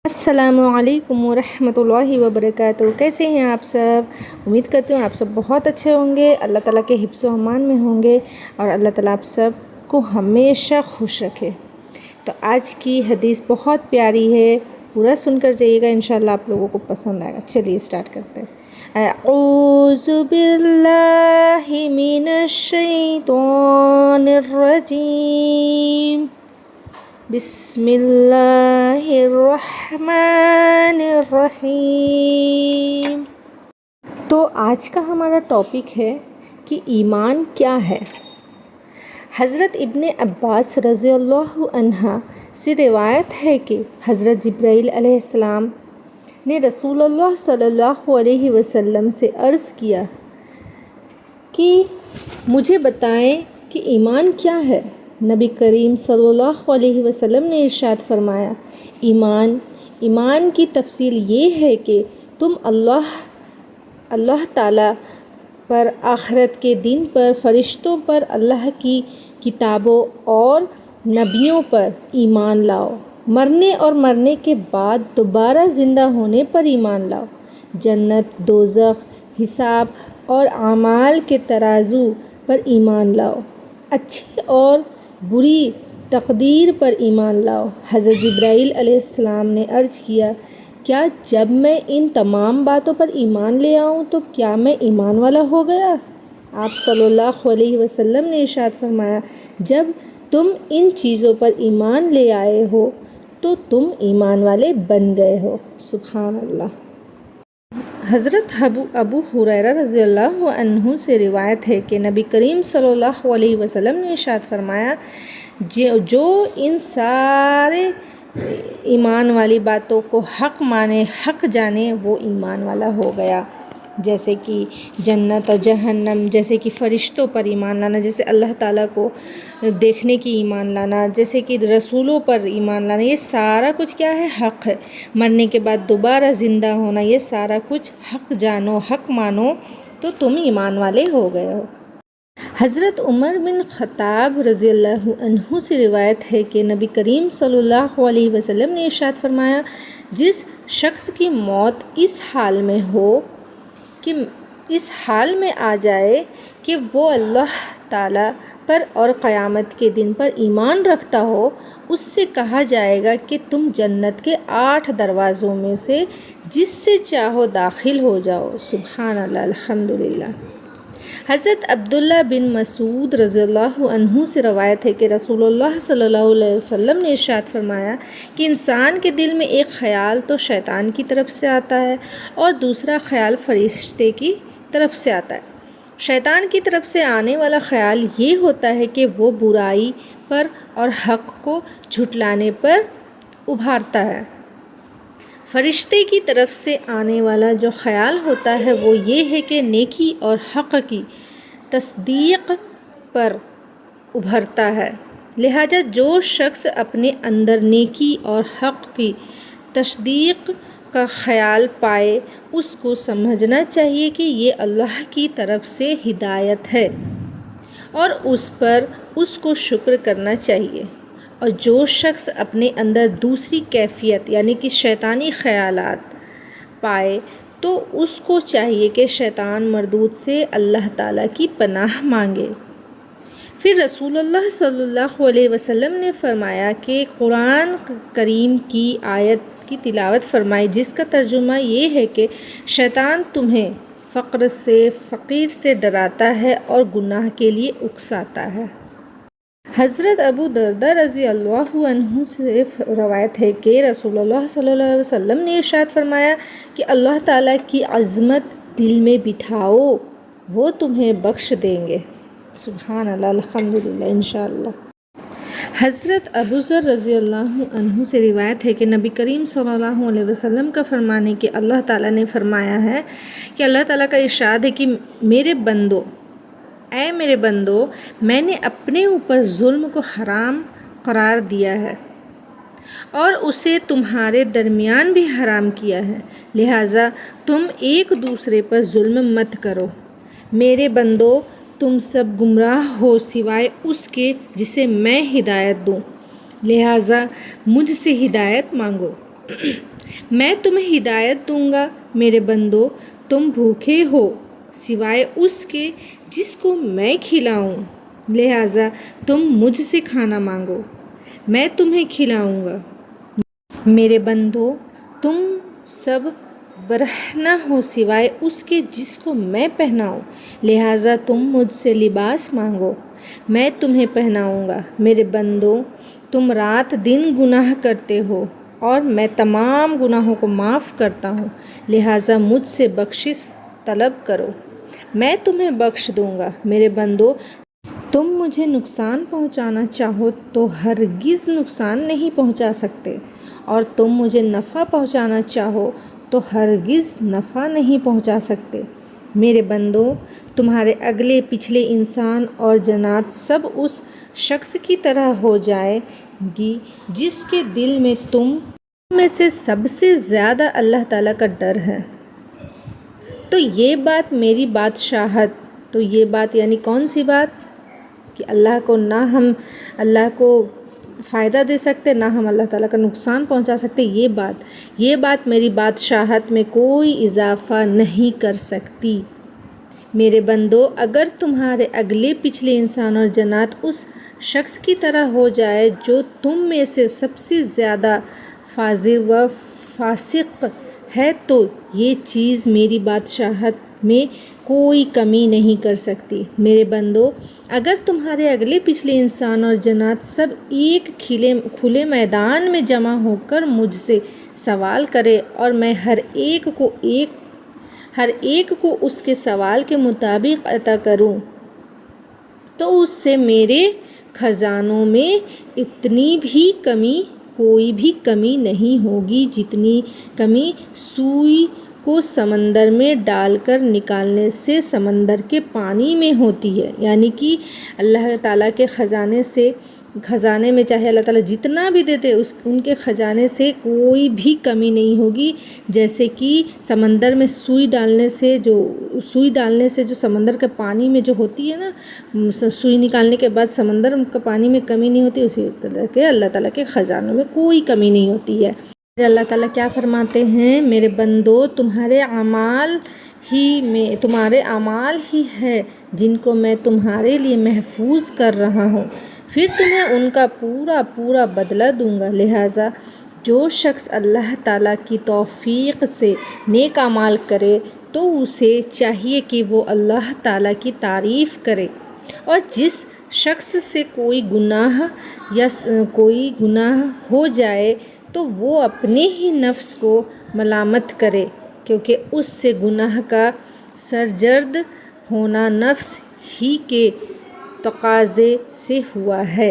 السلام علیکم ورحمۃ اللہ وبرکاتہ۔ کیسے ہیں آپ سب؟ امید کرتی ہوں آپ سب بہت اچھے ہوں گے، اللہ تعالیٰ کے حفظ و امان میں ہوں گے اور اللہ تعالیٰ آپ سب کو ہمیشہ خوش رکھے۔ تو آج کی حدیث بہت پیاری ہے، پورا سن کر جائیے گا، انشاءاللہ آپ لوگوں کو پسند آئے گا۔ چلیے اسٹارٹ کرتے ہیں۔ اعوذ باللہ من الشیطان الرجیم، بسم اللہ الرحمن الرحیم۔ تو آج کا ہمارا ٹاپک ہے کہ ایمان کیا ہے۔ حضرت ابن عباس رضی اللہ عنہ سے روایت ہے کہ حضرت جبرائیل علیہ السلام نے رسول اللہ صلی اللہ علیہ وسلم سے عرض کیا کہ مجھے بتائیں کہ ایمان کیا ہے۔ نبی کریم صلی اللہ علیہ وسلم نے ارشاد فرمایا، ایمان کی تفصیل یہ ہے کہ تم اللہ تعالیٰ پر، آخرت کے دن پر، فرشتوں پر، اللہ کی کتابوں اور نبیوں پر ایمان لاؤ، مرنے اور مرنے کے بعد دوبارہ زندہ ہونے پر ایمان لاؤ، جنت، دوزخ، حساب اور اعمال کے ترازو پر ایمان لاؤ، اچھی اور بری تقدیر پر ایمان لاؤ۔ حضرت جبرائیل علیہ السلام نے عرض کیا، کیا جب میں ان تمام باتوں پر ایمان لے آؤں تو کیا میں ایمان والا ہو گیا؟ آپ صلی اللہ علیہ وسلم نے ارشاد فرمایا، جب تم ان چیزوں پر ایمان لے آئے ہو تو تم ایمان والے بن گئے ہو۔ سبحان اللہ۔ حضرت ابو ہریرہ رضی اللہ عنہ سے روایت ہے کہ نبی کریم صلی اللہ علیہ وسلم نے ارشاد فرمایا، جو ان سارے ایمان والی باتوں کو حق مانے، حق جانے، وہ ایمان والا ہو گیا۔ جیسے کہ جنت اور جہنم، جیسے کہ فرشتوں پر ایمان لانا، جیسے اللہ تعالیٰ کو دیکھنے کی ایمان لانا، جیسے کہ رسولوں پر ایمان لانا، یہ سارا کچھ کیا ہے؟ حق ہے۔ مرنے کے بعد دوبارہ زندہ ہونا، یہ سارا کچھ حق جانو، حق مانو تو تم ایمان والے ہو گئے ہو۔ حضرت عمر بن خطاب رضی اللہ عنہ سے روایت ہے کہ نبی کریم صلی اللہ علیہ وسلم نے ارشاد فرمایا، جس شخص کی موت اس حال میں آ جائے کہ وہ اللہ تعالیٰ پر اور قیامت کے دن پر ایمان رکھتا ہو، اس سے کہا جائے گا کہ تم جنت کے 8 دروازوں میں سے جس سے چاہو داخل ہو جاؤ۔ سبحان اللہ، الحمدللہ۔ حضرت عبداللہ بن مسعود رضی اللہ عنہ سے روایت ہے کہ رسول اللہ صلی اللہ علیہ وسلم نے ارشاد فرمایا کہ انسان کے دل میں ایک خیال تو شیطان کی طرف سے آتا ہے اور دوسرا خیال فرشتے کی طرف سے آتا ہے۔ شیطان کی طرف سے آنے والا خیال یہ ہوتا ہے کہ وہ برائی پر اور حق کو جھٹلانے پر ابھارتا ہے۔ فرشتے کی طرف سے آنے والا جو خیال ہوتا ہے وہ یہ ہے کہ نیکی اور حق کی تصدیق پر ابھرتا ہے۔ لہٰذا جو شخص اپنے اندر نیکی اور حق کی تصدیق کا خیال پائے، اس کو سمجھنا چاہیے کہ یہ اللہ کی طرف سے ہدایت ہے اور اس کو شکر کرنا چاہیے۔ اور جو شخص اپنے اندر دوسری کیفیت یعنی کہ شیطانی خیالات پائے تو اس کو چاہیے کہ شیطان مردود سے اللہ تعالیٰ کی پناہ مانگے۔ پھر رسول اللہ صلی اللہ علیہ وسلم نے فرمایا کہ قرآن کریم کی آیت کی تلاوت فرمائی جس کا ترجمہ یہ ہے کہ شیطان تمہیں فقیر سے ڈراتا ہے اور گناہ کے لیے اکساتا ہے۔ حضرت ابو درداء رضی اللہ عنہ سے روایت ہے کہ رسول اللہ صلی اللہ علیہ وسلم نے ارشاد فرمایا کہ اللہ تعالیٰ کی عظمت دل میں بٹھاؤ، وہ تمہیں بخش دیں گے۔ سبحان اللہ، الحمدللہ، انشاءاللہ۔ حضرت ابو ذر رضی اللہ عنہ سے روایت ہے کہ نبی کریم صلی اللہ علیہ وسلم کا فرمان ہے کہ اللہ تعالیٰ نے فرمایا ہے کہ اللہ تعالیٰ کا ارشاد ہے کہ میرے بندو، میں نے اپنے اوپر ظلم کو حرام قرار دیا ہے اور اسے تمہارے درمیان بھی حرام کیا ہے، لہٰذا تم ایک دوسرے پر ظلم مت کرو۔ میرے بندو، تم سب گمراہ ہو سوائے اس کے جسے میں ہدایت دوں، لہٰذا مجھ سے ہدایت مانگو۔ میں تمہیں ہدایت دوں گا میرے بندو، تم بھوکے ہو سوائے اس کے جس کو میں کھلاؤں، لہٰذا تم مجھ سے کھانا مانگو، میں تمہیں کھلاؤں گا۔ میرے بندو، تم سب برہنہ ہو سوائے اس کے جس کو میں پہناؤں، لہٰذا تم مجھ سے لباس مانگو، میں تمہیں پہناؤں گا۔ میرے بندو، تم رات دن گناہ کرتے ہو اور میں تمام گناہوں کو معاف کرتا ہوں، لہٰذا مجھ سے بخشش طلب کرو، میں تمہیں بخش دوں گا۔ میرے بندو، تم مجھے نقصان پہنچانا چاہو تو ہرگز نقصان نہیں پہنچا سکتے، اور تم مجھے نفع پہنچانا چاہو تو ہرگز نفع نہیں پہنچا سکتے۔ میرے بندو، تمہارے اگلے پچھلے انسان اور جنات سب اس شخص کی طرح ہو جائے گی جس کے دل میں تم میں سے سب سے زیادہ اللہ تعالیٰ کا ڈر ہے۔ تو یہ بات میری بادشاہت، تو یہ بات یعنی کون سی بات؟ کہ اللہ کو نہ ہم اللہ کو فائدہ دے سکتے، نہ ہم اللہ تعالیٰ کا نقصان پہنچا سکتے، یہ بات میری بادشاہت میں کوئی اضافہ نہیں کر سکتی۔ میرے بندو، اگر تمہارے اگلے پچھلے انسان اور جنات اس شخص کی طرح ہو جائے جو تم میں سے سب سے زیادہ فاجر و فاسق ہے تو یہ چیز میری بادشاہت میں کوئی کمی نہیں کر سکتی۔ میرے بندو، اگر تمہارے اگلے پچھلے انسان اور جنات سب ایک کھلے میدان میں جمع ہو کر مجھ سے سوال کرے اور میں ہر ایک کو اس کے سوال کے مطابق عطا کروں تو اس سے میرے خزانوں میں کوئی بھی کمی نہیں ہوگی، جتنی کمی سوئی کو سمندر میں ڈال کر نکالنے سے سمندر کے پانی میں ہوتی ہے۔ یعنی کہ اللہ تعالیٰ کے خزانے میں چاہے اللہ تعالیٰ جتنا بھی دیتے ان کے خزانے سے کوئی بھی کمی نہیں ہوگی، جیسے کہ سمندر میں سوئی ڈالنے سے جو سمندر کے پانی میں جو ہوتی ہے نا، سوئی نکالنے کے بعد سمندر کا پانی میں کمی نہیں ہوتی، اسی طرح کے اللہ تعالیٰ کے خزانوں میں کوئی کمی نہیں ہوتی ہے۔ اللہ تعالیٰ کیا فرماتے ہیں؟ میرے بندو، تمہارے اعمال ہی ہے جن کو میں تمہارے لیے محفوظ کر رہا ہوں، پھر تمہیں ان کا پورا بدلہ دوں گا، لہٰذا جو شخص اللہ تعالیٰ کی توفیق سے نیک اعمال کرے تو اسے چاہیے کہ وہ اللہ تعالیٰ کی تعریف کرے، اور جس شخص سے کوئی گناہ ہو جائے تو وہ اپنے ہی نفس کو ملامت کرے، کیونکہ اس سے گناہ کا سرگرد ہونا نفس ہی کے تقاضے سے ہوا ہے۔